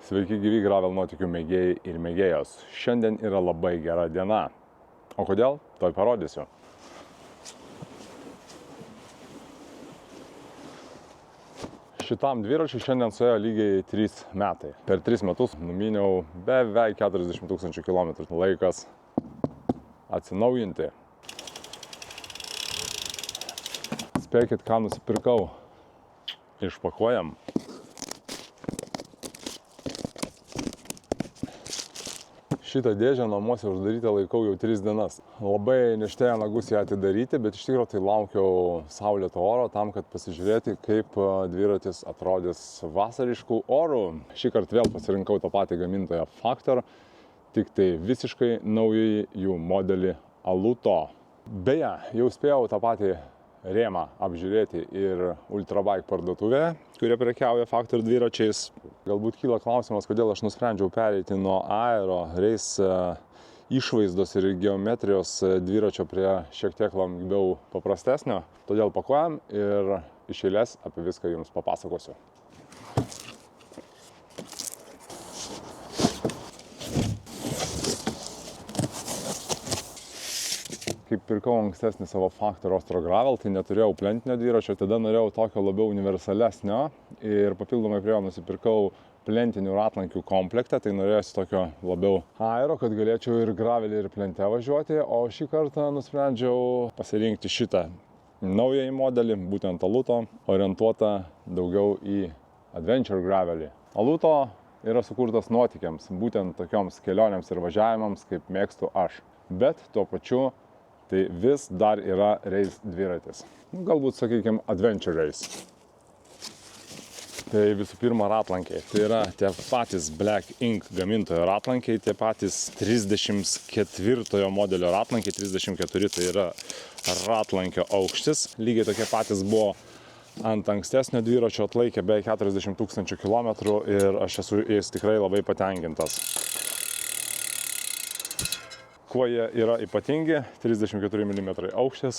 Sveiki gyvi gravel nuotykių mėgėjai ir mėgėjos. Šiandien yra labai gera diena. O kodėl? Toj parodysiu. Šitam dviračiui šiandien suėjo lygiai 3 metai. Per 3 metus numyniau beveik 40 000 kilometrų. Laikas atsinaujinti. Spėkit, ką nusipirkau. Išpakuojam. Šitą dėžę namuose uždarytą laikau jau 3 dienas. Labai neštėjo nagus ją atidaryti, bet iš tikrųjų tai laukiau saulėto oro tam, kad pasižiūrėti, kaip dviratis atrodys vasariškų orų. Šį kartą vėl pasirinkau tą patį gamintoją Factor, tik tai visiškai naująjį jų modelį Aluto. Beje, jau spėjau tą patį rėmą apžiūrėti ir Ultrabike parduotuvėje, kurie prekiauja Factor dviračiais. Galbūt kyla klausimas, kodėl aš nusprendžiau pereiti nuo aero race išvaizdos ir geometrijos dviračio prie šiek tiek labiau paprastesnio. Todėl pakuojam ir iš eilės apie viską jums papasakosiu. Kaip pirkau ankstesnį savo Factor Ostro Gravel, tai neturėjau plentinio dviračio, tada norėjau tokio labiau universalesnio ir papildomai prie jo nusipirkau plentinių ratlankių komplektą, tai norėjusi tokio labiau aero, kad galėčiau ir gravelį, ir plente važiuoti, o šį kartą nusprendžiau pasirinkti šitą naująjį modelį, būtent Aluto, orientuotą daugiau į adventure gravelį. Aluto yra sukurtas nuotykiams, būtent tokioms kelionėms ir važiavimams, kaip mėgstu aš, bet tuo pačiu tai vis dar yra race dviratis. Galbūt, sakykime, adventure race. Tai visų pirma ratlankiai. Tai yra tie patys Black Ink gamintojo ratlankiai, tie patys 34 modelio ratlankiai, 34 tai yra ratlankio aukštis. Lygiai tokie patys buvo ant ankstesnio dviračio, atlaikė beveik 40 000 kilometrų ir aš esu jais tikrai labai patenkintas. Kuo jie yra ypatingi? 34 mm aukštis,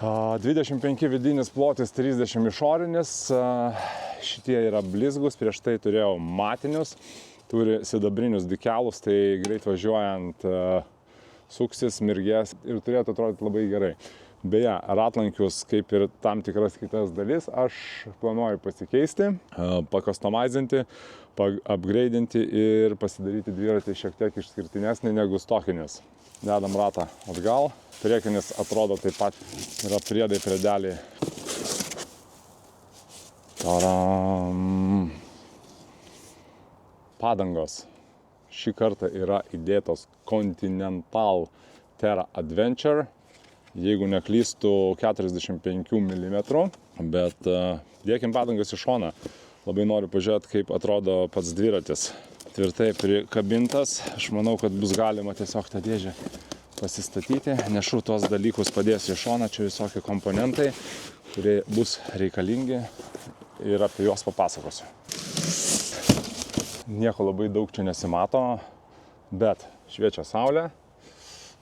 25 vidinis plotis, 30 išorinis. Šitie yra blizgus, prieš tai turėjau matinius, turi sidabrinius dikelus, tai greit važiuojant suksis, mirgės ir turėtų atrodyti labai gerai. Beje, ratlankius, kaip ir tam tikras kitas dalis, aš planuoju pasikeisti, pakustomizinti, upgrade'inti ir pasidaryti dviratį šiek tiek išskirtinesnį negu stokinis. Dedam ratą atgal, priekinis atrodo taip pat, yra priedai priedeliai. Taram! Padangos. Šį kartą yra įdėtos Continental Terra Adventure. Jeigu neklystu, 45 mm, bet dėkim padangas į šoną. Labai noriu pažiūrėti, kaip atrodo pats dviratis. Tvirtai prikabintas, aš manau, kad bus galima tiesiog tą dėžę pasistatyti. Nešu tuos dalykus padėsiu į šoną, čia visokie komponentai, kurie bus reikalingi ir apie juos papasakosiu. Nieko labai daug čia nesimato, bet šviečia saulė.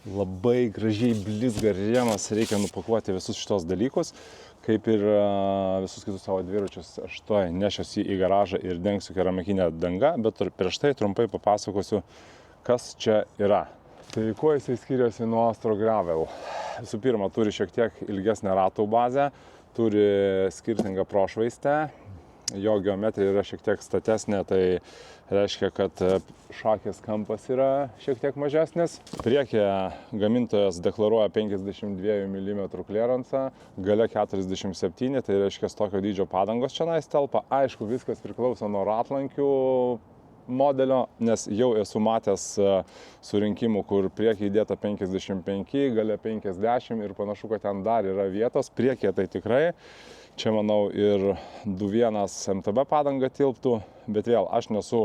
Labai gražiai blizga rėmas, reikia nupakuoti visus šitos dalykus, kaip ir visus kitus savo dviračius. Aš tuoj nešiuosi į garažą ir dengsiu keramikinę dangą, bet prieš tai trumpai papasakosiu, kas čia yra. Tai kuo jisai skiriasi nuo Ostro Gravel? Visų pirma, turi šiek tiek ilgesnę ratų bazę, turi skirtingą prošvaistę, jo geometrija yra šiek tiek statesnė, tai reiškia, kad šakės kampas yra šiek tiek mažesnis. Priekyje gamintojas deklaruoja 52 mm kleransą, gale 47, tai reiškia tokio dydžio padangos čia telpa. Aišku, viskas priklauso nuo ratlankių modelio, nes jau esu matęs surinkimų, kur priekyje įdėta 55, gale 50 ir panašu, kad ten dar yra vietos. Priekyje tai tikrai. Čia, manau, ir 2.1 MTB padanga tilptų, bet vėl aš nesu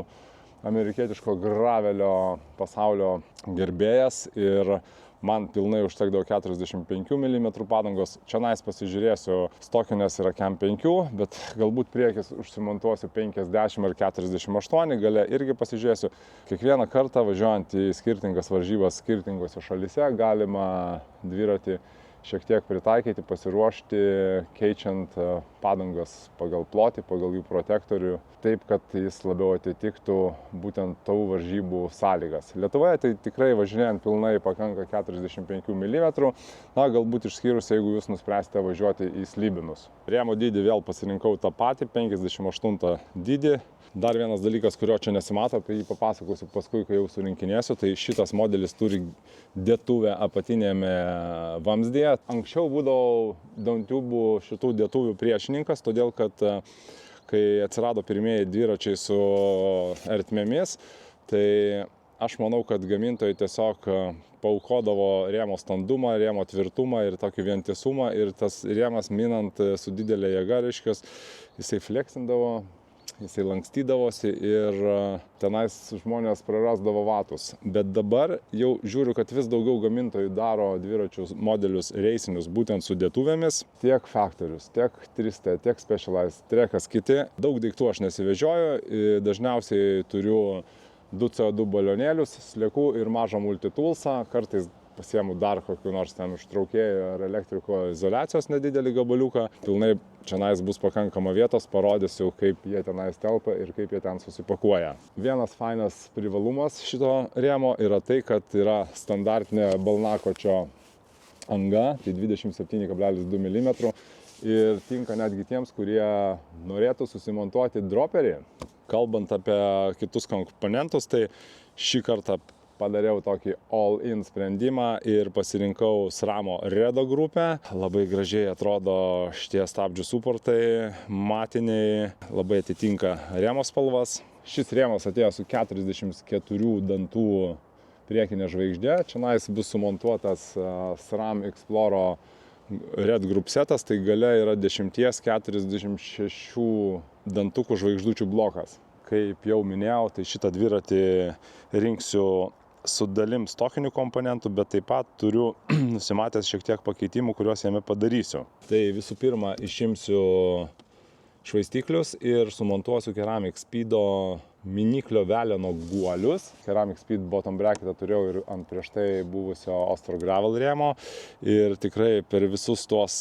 amerikietiško gravelio pasaulio gerbėjas ir man pilnai užtekdavo 45 mm padangos. Čia pasižiūrėsiu, stokinės yra Cam 5, bet galbūt priekis užsimontuosiu 50 ir 48, gale irgi pasižiūrėsiu. Kiekvieną kartą važiuojant į skirtingas varžybas skirtingose šalyse galima dviratį šiek tiek pritaikyti, pasiruošti, keičiant padangas pagal plotį, pagal jų protektorių, taip, kad jis labiau atitiktų būtent tų varžybų sąlygas. Lietuvoje tai tikrai važinėjant pilnai pakanka 45 mm, na, galbūt išskyrus, jeigu jūs nuspręsite važiuoti į slibinus. Rėmo dydį vėl pasirinkau tą patį, 58 dydį. Dar vienas dalykas, kurio čia nesimato, apie jį papasakosiu paskui, kai jau surinkinėsiu, tai šitas modelis turi dėtuvę apatinėme vamzdyje. Anksčiau būdavau Downtube šitų dėtuvių priešininkas, todėl kad kai atsirado pirmieji dviračiai su ertmėmis, tai aš manau, kad gamintojai tiesiog paaukodavo rėmo standumą, rėmo tvirtumą ir tokį vientisumą, ir tas rėmas minant su didelė jėga, reiškia, jisai fleksindavo, jisai lankstydavosi ir tenais žmonės prarasdavo vatus. Bet dabar jau žiūriu, kad vis daugiau gamintojų daro dviračius modelius reisinius būtent su dėtuvėmis. Tiek Factorius, tiek 3T, tiek Specialized, trekas kiti. Daug daiktų aš nesivežioju, dažniausiai turiu 2 CO2 balionėlius, slieku ir mažą multitoolsą, kartais pasiemu dar kokiu nors ten užtraukėjų ar elektriko izoliacijos nedidelį gabaliuką. Pilnai čionais bus pakankama vietos, parodysiu, kaip jie tenais telpa ir kaip jie ten susipakuoja. Vienas fainas privalumas šito rėmo yra tai, kad yra standartinė balnakočio anga, tai 27,2 mm ir tinka netgi tiems, kurie norėtų susimontuoti droperį. Kalbant apie kitus komponentus, tai šį kartą padariau tokį all-in sprendimą ir pasirinkau SRAMO Redo grupę. Labai gražiai atrodo šitie stabdžių suportai, matiniai, labai atitinka rėmo spalvas. Šis rėmas atėjo su 44 dantų priekinė žvaigždė. Čionais bus sumontuotas SRAM Exploro Red Group setas, tai gale yra 10-46 dantukų žvaigždučių blokas. Kaip jau minėjau, tai šitą dviratį rinksiu su dalim stokinių komponentų, bet taip pat turiu nusimatęs šiek tiek pakeitimų, kuriuos jame padarysiu. Tai visų pirma, išimsiu švaistiklius ir sumontuosiu Ceramic Speedo miniklio veleno guolius. Ceramic Speed bottom bracketą turėjau ir ant prieš tai buvusio Ostro Gravel rėmo ir tikrai per visus tuos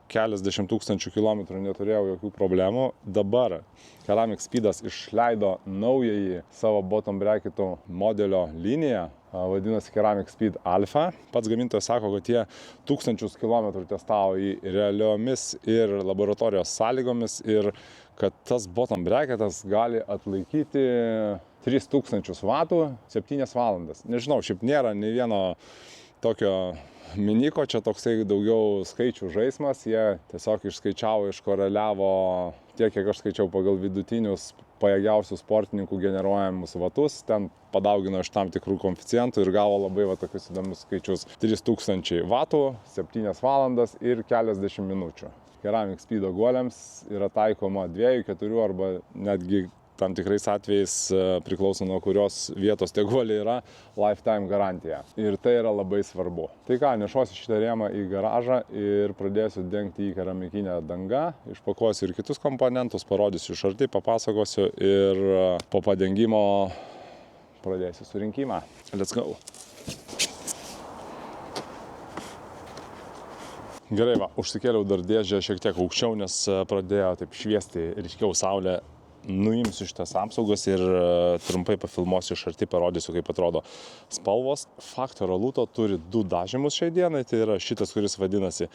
keliasdešimt tūkstančių kilometrų neturėjau jokių problemų. Dabar Ceramic Speedas išleido naująjį savo bottom bracketų modelio liniją, vadinasi Ceramic Speed Alpha. Pats gamintojas sako, kad jie 1000 kilometrų testavo į realiomis ir laboratorijos sąlygomis ir kad tas bottom bracketas gali atlaikyti 3000 vatų 7 valandas. Nežinau, šiaip nėra nei vieno tokio miniko, čia toksai daugiau skaičių žaismas, jie tiesiog išskaičiavo, iškoreliavo tiek, kiek aš skaičiau pagal vidutinius pajėgiausių sportininkų generuojamus vatus, ten padaugino iš tam tikrų koeficientų ir gavo labai tokius įdomius skaičius. 3000 vatų, 7 valandas ir keliasdešimt minučių. Ceramic Speedo guoliams yra taikoma 2, 4 arba netgi tam tikrais atvejais, priklauso nuo kurios vietos tie guoliai yra, lifetime garantija. Ir tai yra labai svarbu. Tai ką, nešuosiu šitą rėmą į garažą ir pradėsiu dengti į keramikinę dangą. Išpakuosiu ir kitus komponentus, parodysiu iš arti, papasakosiu ir po padengimo pradėsiu surinkimą. Let's go! Gerai, užsikėliau dar dėžę šiek tiek aukščiau, nes pradėjo taip šviesti ryškiau saulė. Nuimsiu šitas apsaugas ir trumpai pafilmuosiu iš arti, parodysiu, kaip atrodo spalvos. Factor Aluto turi 2 dažymus šiai dienai, tai yra šitas, kuris vadinasi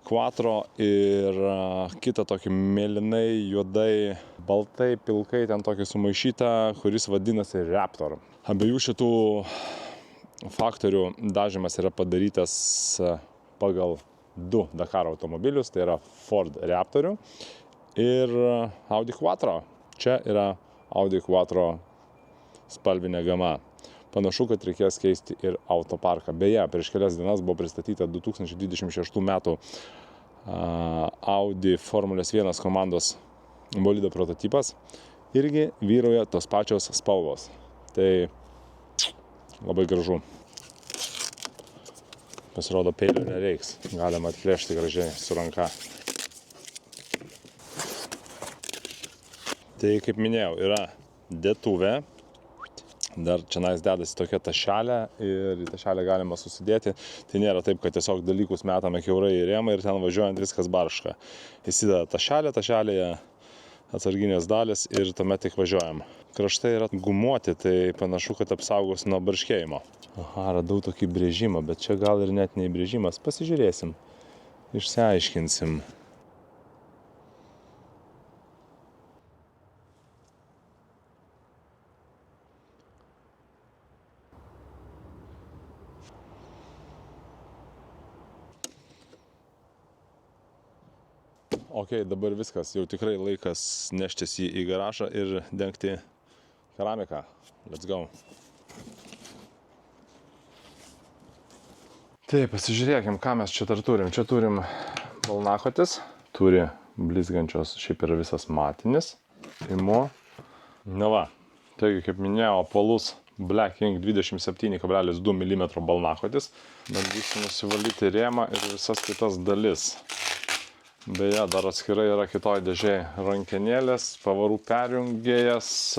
Quattro ir kitą tokį mėlynai, juodai, baltai, pilkai, ten tokį sumaišytą, kuris vadinasi Raptor. Abiejų šitų faktorių dažymas yra padarytas pagal 2 Dakaro automobilius, tai yra Ford Raptorių ir Audi Quattro. Čia yra Audi Quattro spalvinė gama. Panašu, kad reikės keisti ir autoparką. Beje, prieš kelias dienas buvo pristatyta 2026 metų Audi Formulės 1 komandos bolido prototipas. Irgi vyrauja tos pačios spalvos. Tai labai gražu. Pasirodo, peilio nereiks. Galima atplėšti gražiai su ranka. Tai, kaip minėjau, yra dėtuvė, Dar čia dedasi tokia tašelė ir į tašelę galima susidėti. Tai nėra taip, kad tiesiog dalykus metame kiaurai į rėmą ir ten važiuojant viskas barška. Įsideda tašelė, tašelėje atsarginės dalis ir tuomet tik važiuojam. Kraštai yra gumuoti, tai panašu, kad apsaugos nuo barškėjimo. Aha, radau tokį brėžimą, bet čia gal ir net neįbrėžimas. Pasižiūrėsim, išsiaiškinsim. Ok, dabar viskas, jau tikrai laikas neštis jį į garažą ir dengti keramiką. Let's go. Tai pasižiūrėkim, ką mes čia dar turim. Čia turim balnakotis, turi blizgančios, šiaip yra visas matinis. Imu. Na va, taigi kaip minėjau, apvalus Black Ink 27,2 mm balnakotis. Bandysiu nusivalyti rėmą ir visas kitas dalis. Beje, dar atskirai yra kitoj dėžėje rankenėlės, pavarų perjungėjas,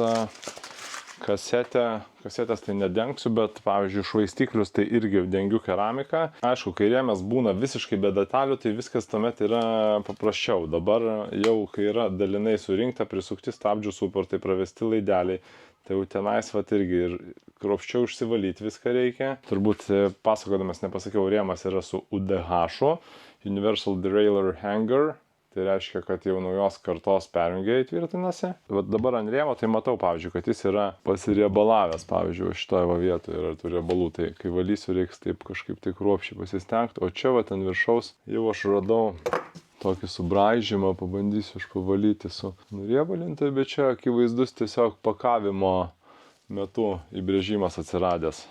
kasetė. Kasetės tai nedengsiu, bet pavyzdžiui švaistiklius tai irgi dengiu keramiką. Aišku, kai rėmės būna visiškai be detalių, tai viskas tuomet yra paprasčiau. Dabar jau, kai yra dalinai surinkta, prisukti stabdžių suportai, pravesti laideliai, tai jau tenais vat irgi ir kruopščiau išsivalyti viską reikia. Turbūt pasakodamas nepasakiau, rėmas yra su UDH-u. Universal Derailleur Hanger, tai reiškia, kad jau naujos kartos perjungėjai tvirtinasi. Vat dabar ant rėmo tai matau, pavyzdžiui, kad jis yra pasiriebalavęs, pavyzdžiui, šitoje va vietoje yra tų riebalų, tai kai valysiu reiks taip kažkaip tai kruopščiai pasistengti, o čia vat ant viršaus jau aš radau tokį subraižymą, pabandysiu aš pavalyti su nuriebalintai, bet čia akivaizdus tiesiog pakavimo metu įbrėžimas atsiradęs.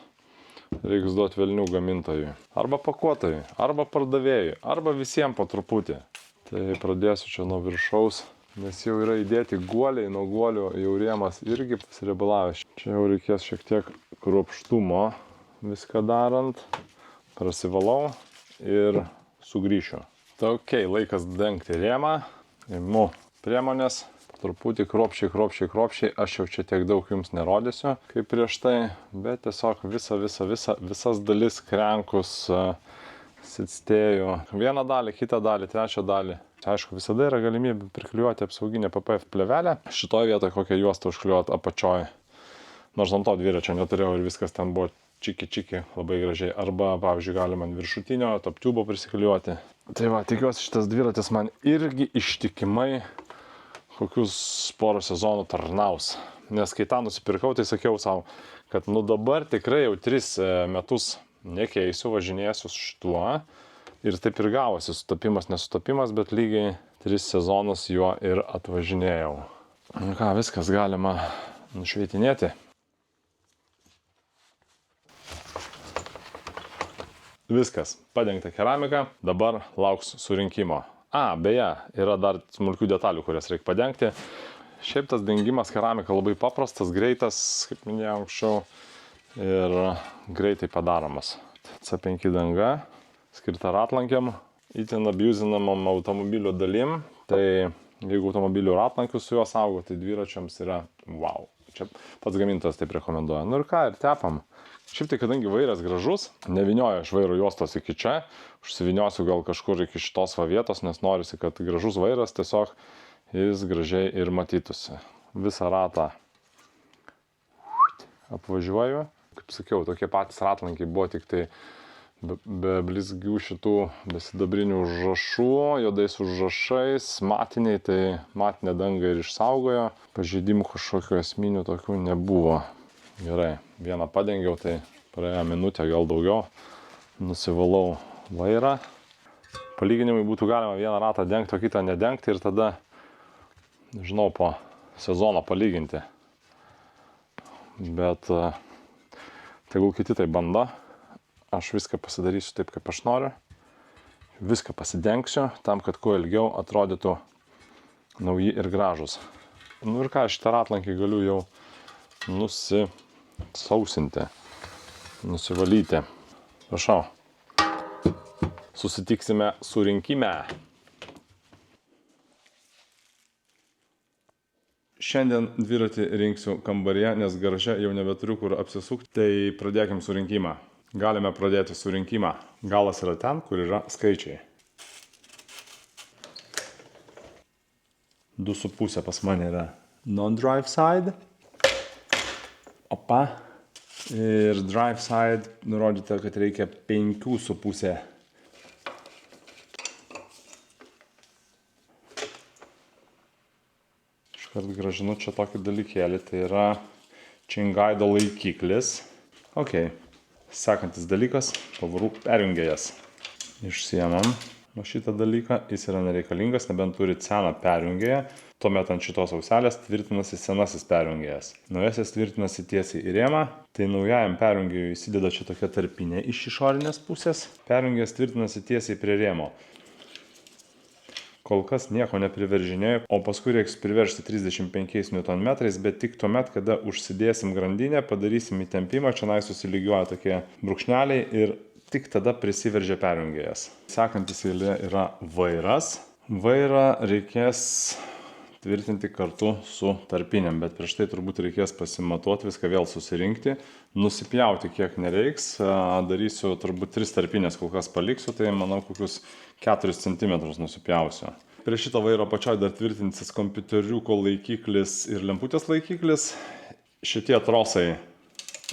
Reiks duoti velnių gamintojui. Arba pakuotojui, arba pardavėjui, arba visiems po truputį. Tai pradėsiu čia nuo viršaus, nes jau yra įdėti guoliai, nuo guolių jau rėmas irgi pasiriebalavęs. Čia jau reikės šiek tiek kruopštumo viską darant. Prasivalau ir sugrįšiu. Tai ok, laikas dengti rėmą. Imu priemonės. Truputį kruopščiai, aš jau čia tiek daug jums nerodysiu, kaip prieš tai, bet tiesiog visas dalis, krenkus, sitstėjų, vieną dalį, kitą dalį, trečią dalį. Aišku, visada yra galimybė priklijuoti apsauginę PPF plėvelę. Šitoje vietoje kokią juostą užklijuoti apačioj, nors ant to dviračio neturėjau ir viskas ten buvo čiki labai gražiai. Arba, pavyzdžiui, galima ant viršutinio top tubo prisiklijuoti. Tai va, tikiuosi šitas dviratis man irgi ištikimai kokius porą sezonų tarnaus. Nes kai tą nusipirkau, tai sakiau savo, kad nu dabar tikrai jau 3 metus nekeisiu, važinėsiu šituo. Ir taip ir gavosi, sutapimas, nesutapimas, bet lygiai 3 sezonus juo ir atvažinėjau. Nu ką, viskas galima nušveitinėti. Viskas, padengta keramika, dabar lauks surinkimo. Beje, yra dar smulkių detalių, kurias reikia padengti. Šiaip tas dengimas keramika labai paprastas, greitas, kaip minėjau anksčiau, ir greitai padaromas. C5 danga, skirta ratlankiam, itin abuzinamam automobilio dalim. Tai jeigu automobilių ratlankius su juo saugo, tai dviračiams yra wow. Čia pats gamintojas taip rekomenduoja. Nu ir ką, ir tepam. Šiaip tai, kadangi vairas gražus, nevinioju iš vairo juostos iki čia, užsiviniosiu gal kažkur iki šitos va vietos, nes norisi, kad gražus vairas tiesiog jis gražiai ir matytųsi. Visą ratą apvažiuoju. Kaip sakiau, tokie patys ratlankiai buvo, tik tai be blizgių šitų besidabrinių užrašų, juodais užrašais, matiniai, tai matinė danga ir išsaugojo. Pažeidimų kažkokių esminių tokių nebuvo. Gerai, vieną padengiau, tai praėjo minutę, gal daugiau. Nusivalau vairą. Palyginimui būtų galima vieną ratą dengti, o kitą nedengti ir tada, žinau, po sezono palyginti. Bet tegul kiti tai bando. Aš viską pasidarysiu taip, kaip aš noriu. Viską pasidengsiu, tam, kad kuo ilgiau atrodytų nauji ir gražus. Nu ir ką, šitą ratlankį galiu jau nusisausinti, nusivalyti. Prašau. Susitiksime surinkime. Šiandien dviratį rinksiu kambaryje, nes garaže jau nebeturiu kur apsisukti, tai pradėkim surinkimą. Galime pradėti surinkimą. Galas yra ten, kur yra skaičiai. 2,5 pas mane yra non-drive side. Opa. Ir drive side nurodyta, kad reikia 5,5. Iškart gražinu čia tokį dalykėlį, tai yra Čingaido laikiklis. Ok, sekantis dalykas, pavarų perjungėjas. Išsiemam nuo šitą dalyką, jis yra nereikalingas, nebent turi seną perjungėją. Tuomet ant šitos auselės tvirtinasi senasis perjungėjas. Naujasis tvirtinasi tiesiai į rėmą, tai naujajam perjungėjui įsideda čia tokia tarpinė iš išorinės pusės. Perjungėjas tvirtinasi tiesiai prie rėmo. Kol kas nieko nepriveržinėjau, o paskui reiks priveržti 35 Nm, bet tik tuomet, kada užsidėsim grandinę, padarysim įtempimą, čia susilygiuoja tokie brūkšneliai ir tik tada prisiveržia perjungėjas. Sekantis eilė yra vairas. Vairą reikės tvirtinti kartu su tarpinėm, bet prieš tai turbūt reikės pasimatuoti, viską vėl susirinkti, nusipjauti kiek nereiks, darysiu turbūt 3 tarpinės, kol kas paliksiu, tai manau kokius 4 cm nusipjausiu. Prie šito vairo pačioj dar tvirtinsis kompiuteriuko laikiklis ir lemputės laikiklis. Šitie trosai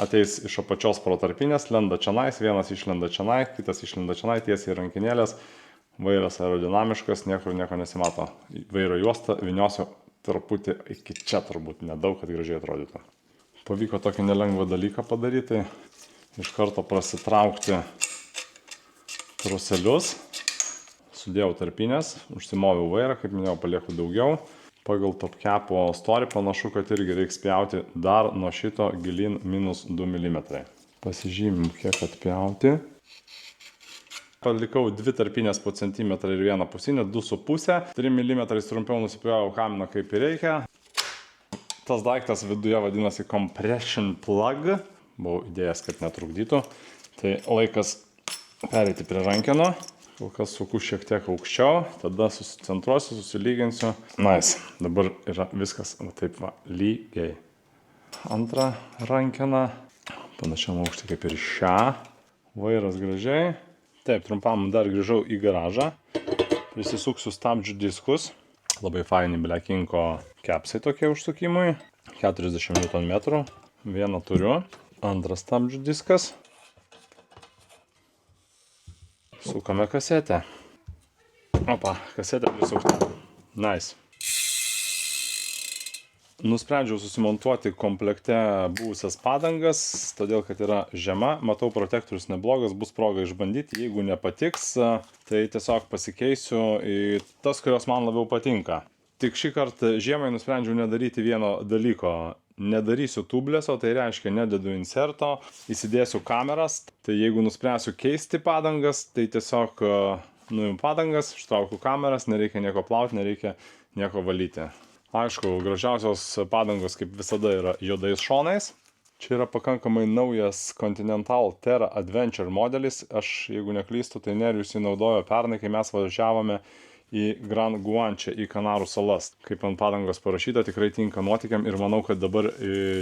ateis iš apačios pro tarpinės, lenda čionais, vienas išlenda čionai, kitas išlenda čionai, tiesiai rankinėlės. Vairas aerodinamiškas, niekur nieko nesimato. Vairo juostą vyniosiu truputį iki čia turbūt, nedaug, kad gražiai atrodytų. Pavyko tokį nelengvą dalyką padaryti. Iš karto prasitraukti troselius. Sudėjau tarpinės, užsimoviau vairą, kaip minėjau, palieku daugiau. Pagal topkepo storį panašu, kad irgi reiks pjauti dar nuo šito gilin minus 2 mm. Pasižymim, kiek atpjauti. Palikau 2 tarpinės po centimetrą ir 1 pusinę, 2,5. 3 mm trumpiau nusipjauau kaminą kaip ir reikia. Tas daiktas viduje vadinasi compression plug. Buvau įdėjęs, kad netrukdytų. Tai laikas pereiti prie rankeno. Kol kas suku šiek tiek aukščiau. Tada susicentruosiu, susilyginsiu. Nice. Dabar yra viskas taip va, lygiai. Antrą rankeną. Panašiam aukštį kaip ir šią. Vairas gražiai. Taip, trumpam dar grįžau į garažą, prisisuksiu stabdžių diskus, labai faini Blackinko kepsai tokie užsukimui, 40 Nm, vieną turiu, antras stabdžių diskas, sukame kasetę, opa, kasetę prisukta, nice. Nusprendžiau susimontuoti komplekte buvusias padangas, todėl kad yra žiema. Matau, protektorius neblogas, bus proga išbandyti. Jeigu nepatiks, tai tiesiog pasikeisiu į tas, kurios man labiau patinka. Tik šį kartą žiemai nusprendžiau nedaryti vieno dalyko. Nedarysiu tubleso, tai reiškia nededu inserto, įsidėsiu kameras. Tai jeigu nuspręsiu keisti padangas, tai tiesiog nuimu padangas, ištraukiu kameras, nereikia nieko plauti, nereikia nieko valyti. Aišku, gražiausios padangos kaip visada yra juodais šonais. Čia yra pakankamai naujas Continental Terra Adventure modelis. Aš, jeigu neklystu, tai Nerijus jį naudojo pernai, kai mes važiavome į Gran Guanche, į Kanarų salas. Kaip ant padangos parašyta, tikrai tinka nuotykiam ir manau, kad dabar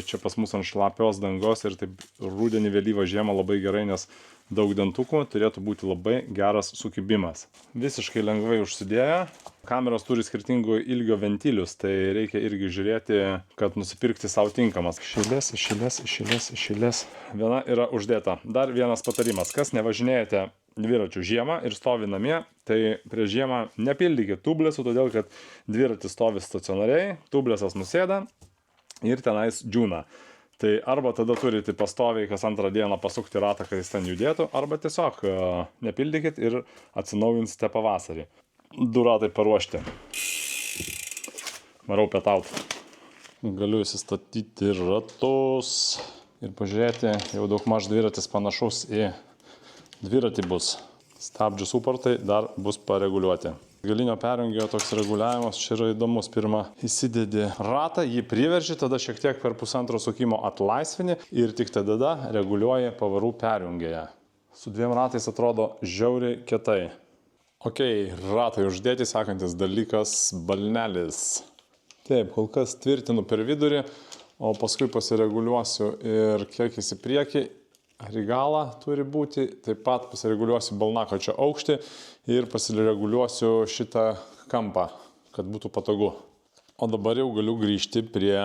čia pas mus ant šlapios dangos ir taip rudenį vėlyvą žiemą labai gerai, nes daug dantukų, turėtų būti labai geras sukibimas. Visiškai lengvai užsidėję. Kameros turi skirtingų ilgio ventilius, tai reikia irgi žiūrėti, kad nusipirkti savo tinkamas. Išėlės. Viena yra uždėta. Dar vienas patarimas. Kas nevažinėjate dviračių žiemą ir stovi namie, tai prieš žiemą nepildykit tublesų, todėl kad dviratis stovi stacionariai, tublesas nusėda ir tenais džiūna. Tai arba tada turite pastoviai kas antrą dieną pasukti ratą, kad jis ten judėtų, arba tiesiog nepildykit ir atsinaujinsite pavasarį. 2 ratai paruošti. Varau pietauti. Galiu įsistatyti ratus ir pažiūrėti, jau daugmaž dviratis panašus į dviratį bus. Stabdžių suportai dar bus pareguliuoti. Galinio perjungėjo toks reguliavimas, čia yra įdomus. Pirma, įsidedi ratą, jį priverži, tada šiek tiek per pusantro sukimo atlaisvini ir tik tada reguliuoji pavarų perjungėją. Su 2 ratais atrodo žiauriai kietai. Ok, ratai uždėti, sekantis dalykas balnelis. Taip, kol kas tvirtinu per vidurį, o paskui pasireguliuosiu ir kiek jis į priekį, ar į galą turi būti, taip pat pasireguliuosiu balnakočio aukštį ir pasireguliuosiu šitą kampą, kad būtų patogu. O dabar jau galiu grįžti prie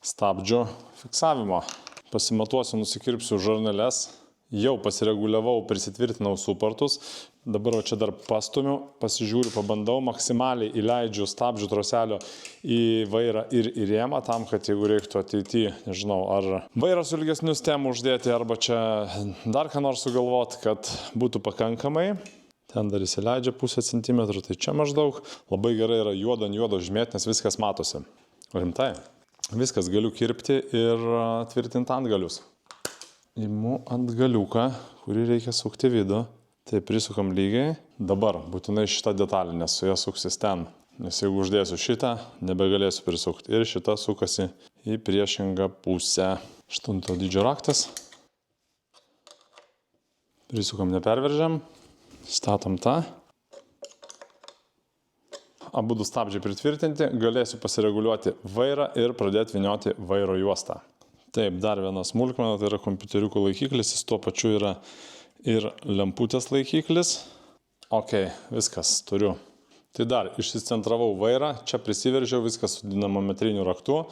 stabdžio fiksavimo. Pasimatuosiu, nusikirpsiu žarneles, jau pasireguliavau, prisitvirtinau suportus, dabar čia dar pastumiu, pasižiūriu, pabandau, maksimaliai įleidžiu stabdžių troselio į vairą ir į rėmą, tam, kad jeigu reiktų ateityje, nežinau, ar vairą su ilgesniu stemu uždėti, arba čia dar ką nors sugalvoti, kad būtų pakankamai. Ten dar įsileidžia 0,5 centimetrų, tai čia maždaug. Labai gerai yra juodo ant juodo žymėti, nes viskas matosi. Rimtai. Viskas galiu kirpti ir tvirtinti antgalius. Imu antgaliuką, kurį reikia sukti vidų. Tai prisukam lygiai. Dabar būtinai šitą detalę, nes su ją suksis ten. Nes jeigu uždėsiu šitą, nebegalėsiu prisukti. Ir šitą sukasi į priešingą pusę. 8 dydžio raktas. Prisukam, neperveržiam. Statom tą. Abudu stabdžiai pritvirtinti. Galėsiu pasireguliuoti vairą ir pradėti vynioti vairo juostą. Taip, dar viena smulkmena, tai yra kompiuteriukų laikiklis, jis tuo pačiu yra ir lemputės laikiklis. Ok, viskas, turiu. Tai dar išsicentravau vairą, čia prisiveržiau viskas su dinamometriniu raktu,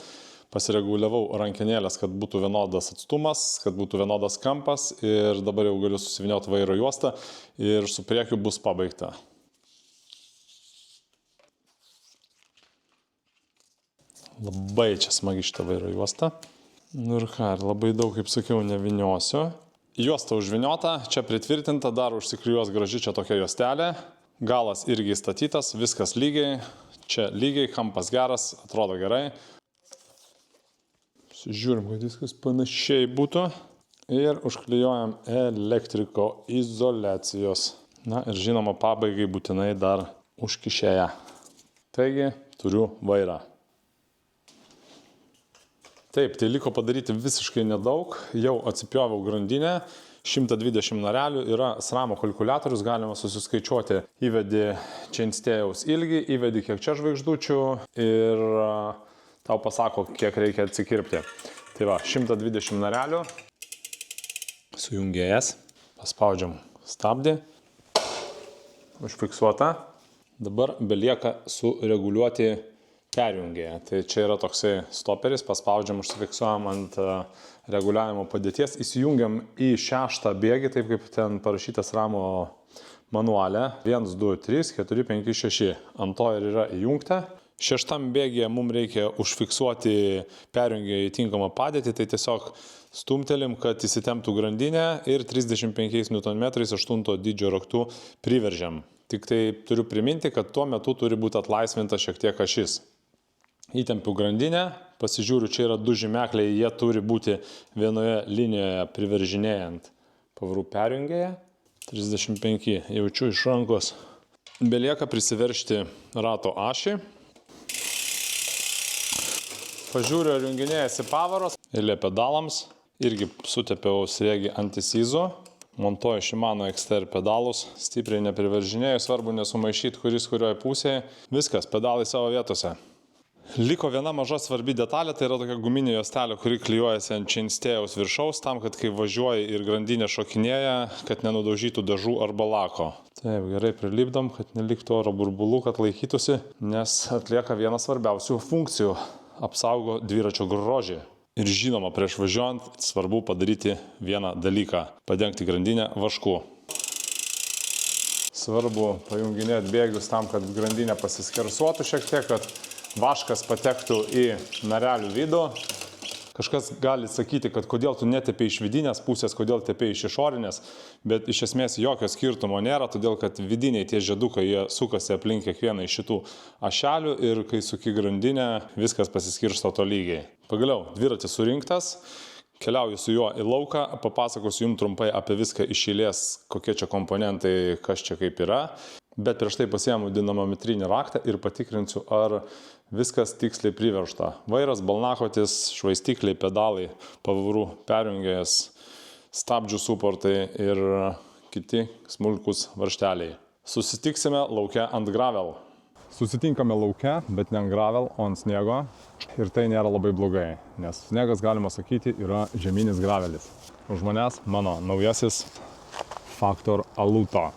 pasireguliavau rankenėlės, kad būtų vienodas atstumas, kad būtų vienodas kampas ir dabar jau galiu susivynioti vairo juostą ir su priekiu bus pabaigta. Labai čia smagi šitą vairo juostą. Nu ir ką, labai daug, kaip sakiau, neviniosiu. Juosta užviniota, čia pritvirtinta, dar užsiklijuos graži čia tokia juostelė. Galas irgi statytas, viskas lygiai. Čia lygiai, kampas geras, atrodo gerai. Žiūrim, kad viskas panašiai būtų. Ir užklijuojam elektriko izoliacijos. Na ir žinoma, pabaigai būtinai dar užkišėję. Taigi, turiu vairą. Taip, tai liko padaryti visiškai nedaug, jau atsipjoviau grandinę, 120 narelių, yra SRAMo kalkuliatorius, galima susiskaičiuoti, įvedi chainstėjaus ilgį, įvedi kiek čia žvaigždučių ir tau pasako, kiek reikia atsikirpti. Tai va, 120 narelių, sujungėjas, paspaudžiam stabdį, užfiksuota, dabar belieka sureguliuoti perjungėją. Tai čia yra toksai stoperis, paspaudžiam, užsifiksuojam ant reguliavimo padėties, įsijungiam į 6 bėgį, taip kaip ten parašytas SRAMo manuale. 1, 2, 3, 4, 5, 6. Ant to ir yra įjungta. 6 bėgėje mums reikia užfiksuoti perjungėją į tinkamą padėtį, tai tiesiog stumtelim, kad įsitemptų grandinę ir 35 Nm 8 dydžio raktų priveržiam. Tik tai turiu priminti, kad tuo metu turi būti atlaisvinta šiek tiek ašis. Įtempiu grandinę, pasižiūriu, čia yra 2 žymekliai, jie turi būti vienoje linijoje priveržinėjant pavarų perjungėje. 35, jaučiu iš rankos. Belieka prisiveržti rato ašį. Pažiūriu, ar junginėjasi pavaros. Eilė pedalams. Irgi sutepiau sriegį antisizų. Montuoju Shimano XTR pedalus. Stipriai nepriveržinėjau, svarbu nesumaišyti, kuris kurioje pusėje. Viskas, pedalai savo vietose. Liko viena maža svarbi detalė, tai yra tokia guminė juostelė, kuri klijuojasi ant chainstėjaus viršaus, tam, kad kai važiuoji ir grandinė šokinėja, kad nenudaužytų dažų arba lako. Taip, gerai prilipdom, kad neliktų oro burbulų, kad laikytųsi, nes atlieka vieną svarbiausių funkcijų – apsaugo dviračio grožį. Ir žinoma, prieš važiuojant svarbu padaryti vieną dalyką – padengti grandinę vašku. Svarbu pajunginėti bėgius tam, kad grandinė pasiskersuotų šiek tiek, kad vaškas patektų į narelių vidų. Kažkas gali sakyti, kad kodėl tu netepi iš vidinės pusės, kodėl tepi iš išorinės, bet iš esmės jokio skirtumo nėra, todėl kad vidiniai tie žiedukai, jie sukasi aplink kiekvieną iš šitų ašelių ir kai suki grandinę, viskas pasiskirsto tolygiai. Pagaliau, dviratis surinktas, keliauju su juo į lauką, papasakosiu jums trumpai apie viską iš eilės, kokie čia komponentai, kas čia kaip yra. Bet prieš tai pasiėmu dinamometrinį raktą ir patikrinsiu, ar viskas tiksliai priveržta. Vairas, balnakotis, švaistikliai, pedalai, pavarų perjungėjas, stabdžių suportai ir kiti smulkus varžteliai. Susitiksime lauke ant gravel. Susitinkame lauke, bet ne ant gravel, o ant sniego. Ir tai nėra labai blogai, nes sniegas, galima sakyti, yra žeminis gravelis. Už manęs mano naujasis Factor Aluto.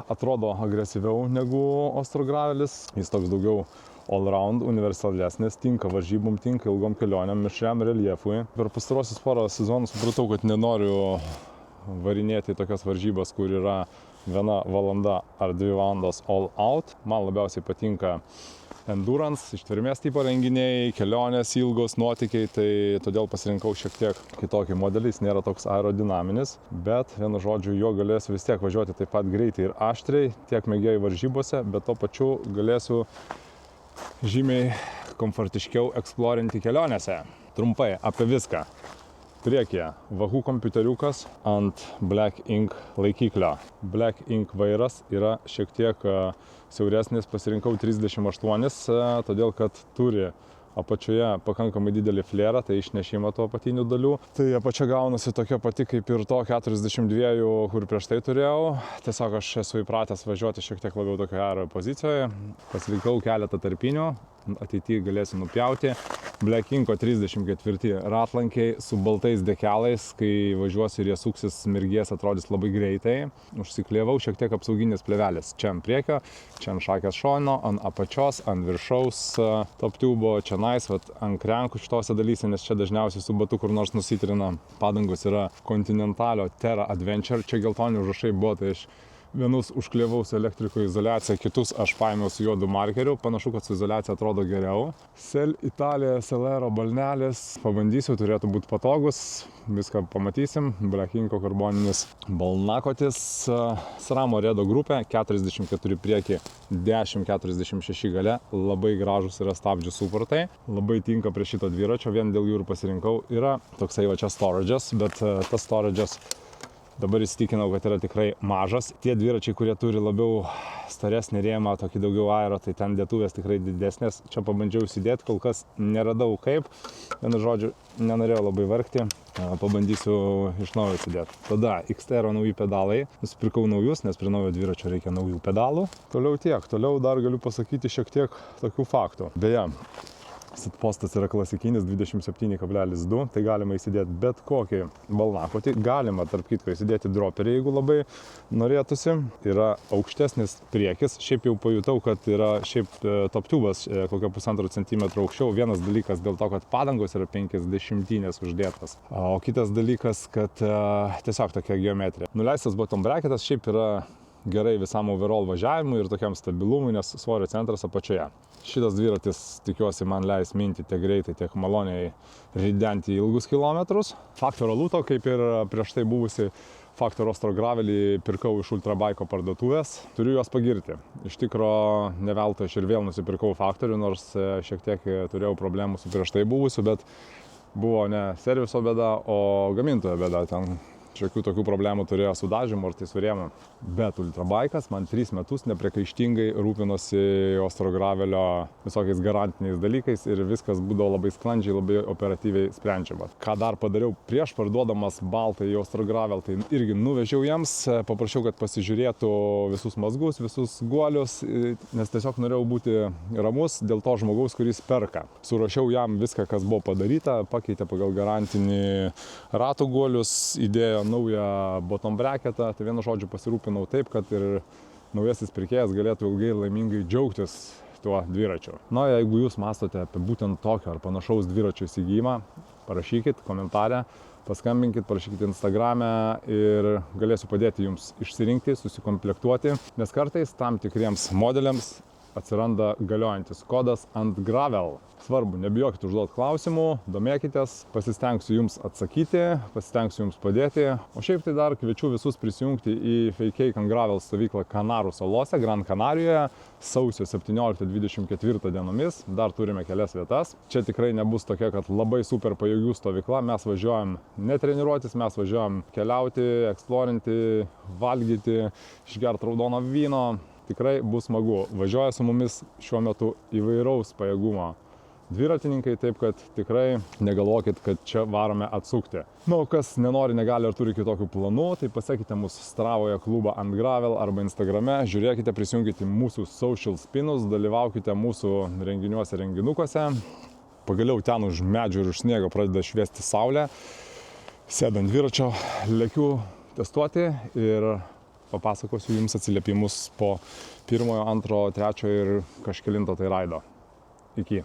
Atrodo agresyviau negu Ostro gravelis. Jis toks daugiau all-round, universalesnis, tinka varžybom, tinka ilgom kelionėm, mišriam reljefui. Per pastarosius porą sezonų supratau, kad nenoriu varinėti tokias varžybas, kur yra 1 valanda ar 2 valandos all out. Man labiausiai patinka endurance, ištvermės tipo renginiai, kelionės ilgos, nuotykiai, tai todėl pasirinkau šiek tiek kitokį modelį, jis nėra toks aerodinaminis, bet vienu žodžiu, jo galėsiu vis tiek važiuoti taip pat greitai ir aštriai, tiek mėgėjų varžybose, bet to pačiu galėsiu žymiai komfortiškiau eksplorinti kelionėse. Trumpai apie viską. Priekyje Wahoo kompiuteriukas ant Black Ink laikiklio. Black Ink vairas yra šiek tiek siauresnis, pasirinkau 38, todėl kad turi apačioje pakankamai didelį flėrą, tai išnešimą to apatinių dalių. Tai apačia gaunasi tokia pati kaip ir to 42, kur prieš tai turėjau. Tiesiog aš esu įpratęs važiuoti šiek tiek labiau tokioje aero pozicijoje. Pasirinkau keletą tarpinių, ateityje galėsiu nupjauti. Black Inko 34 ratlankiai su baltais dekelais, kai važiuosiu ir jie suksis, mirgės atrodys labai greitai. Užsiklievau šiek tiek apsauginės plėvelės. Čia ant priekio, čia ant šakės šono, ant apačios, ant viršaus top tubo, čia ant krenkų šitose dalyse, nes čia dažniausiai su batu kur nors nusitrina. Padangos yra Continentalio Terra Adventure, čia geltoni užrašai buvo, tai aš vienus užklievau su elektriko izoliacija, kitus aš paėmiau su juodu markeriu, panašu, kad su izoliacija atrodo geriau. Sel Italija SLR balnelis, pabandysiu, turėtų būti patogus, viską pamatysim. Black Inko karboninis balnakotis, SRAM Redo grupė, 44 prieki, 10-46 gale, labai gražus yra stabdžių suportai, labai tinka prie šito dviračio, vien dėl jų ir pasirinkau. Yra toksai va čia storage'as, bet tas storage'as dabar įsitikinau, kad yra tikrai mažas. Tie dviračiai, kurie turi labiau staresnį rėmą, tokį daugiau aero, tai ten dėtuvės tikrai didesnės. Čia pabandžiau įsidėti, kol kas neradau kaip. Vienu žodžiu, nenorėjau labai vargti, pabandysiu iš naujo įsidėti. Tada XTR nauji pedalai, nusipirkau naujus, nes prie naujo dviračio reikia naujų pedalų. Toliau tiek, toliau dar galiu pasakyti šiek tiek tokių faktų. Beje, sitpostas yra klasikinis 27,2, tai galima įsidėti bet kokį balnakotį. Galima, tarp kitko, įsidėti droperį, jeigu labai norėtųsi. Yra aukštesnis priekis. Šiaip jau pajutau, kad yra šiaip top tubas kokio 1,5 cm aukščiau. Vienas dalykas dėl to, kad padangos yra 50 uždėtas. O kitas dalykas, kad tiesiog tokia geometrija. Nuleistas bottom bracketas šiaip yra gerai visam overall važiavimui ir tokiam stabilumui, nes svorio centras apačioje. Šitas dviratis, tikiuosi, man leis minti tiek greitai, tiek maloniai ridenti ilgus kilometrus. Factor Aluto, kaip ir prieš tai buvusi Factor Ostro gravelį, pirkau iš Ultrabike'o parduotuvės. Turiu juos pagirti. Iš tikro, ne veltui aš ir vėl nusipirkau Factorių, nors šiek tiek turėjau problemų su prieš tai buvusiu, bet buvo ne serviso bėda, o gamintojo bėda. Ten šiokių tokių problemų turėjo su dažymu ar tai su rėmu. Bet Ultrabike'as man 3 metus nepriekaištingai rūpinosi Ostro gravelio visokiais garantiniais dalykais ir viskas būdavo labai sklandžiai, labai operatyviai sprendžiama. Ką dar padariau prieš parduodamas baltą į Ostro gravel, tai irgi nuvežiau jiems, paprašiau, kad pasižiūrėtų visus mazgus, visus guolius, nes tiesiog norėjau būti ramus dėl to žmogaus, kuris perka. Surašiau jam viską, kas buvo padaryta, pakeitė pagal garantinį ratų guolius, įdėjo naują bottom bracketą, tai vienu žodžiu pasirūpinau taip, kad ir naujasis pirkėjas galėtų ilgai laimingai džiaugtis tuo dviračiu. Na, jeigu jūs mąstote apie būtent tokio ar panašaus dviračio įsigijimą, parašykit komentarę, paskambinkit, parašykit Instagrame ir galėsiu padėti jums išsirinkti, susikomplektuoti, nes kartais tam tikriems modeliams atsiranda galiojantis kodas ant gravel. Svarbu, nebijokit užduoti klausimų, domėkitės, pasistengsiu jums atsakyti, pasistengsiu jums padėti. O šiaip tai dar kviečiu visus prisijungti į Fake Cake & Gravel stovyklą Kanarų salose, Gran Kanarijoje, sausio 17-24 dienomis. Dar turime kelias vietas. Čia tikrai nebus tokia, kad labai super pajėgių stovykla. Mes važiuojam netreniruotis, mes važiuojam keliauti, eksplorinti, valgyti, išgerti raudono vyno. Tikrai bus smagu. Važiuoja su mumis šiuo metu įvairaus pajėgumo dviratininkai, taip kad tikrai negalvokit, kad čia varome atsukti. Na, kas nenori, negali ar turi kitokių planų, tai pasekite mūsų Stravoje klubą Ant Gravel arba Instagrame, žiūrėkite, prisijungkite mūsų social spinus, dalyvaukite mūsų renginiuose, renginukuose. Pagaliau ten už medžių ir už sniego pradeda šviesti saulė. Sėdant dviračio, lekiu testuoti ir papasakosiu jums atsiliepimus po pirmojo, antro, trečio ir kažkelinto tai raido. Iki.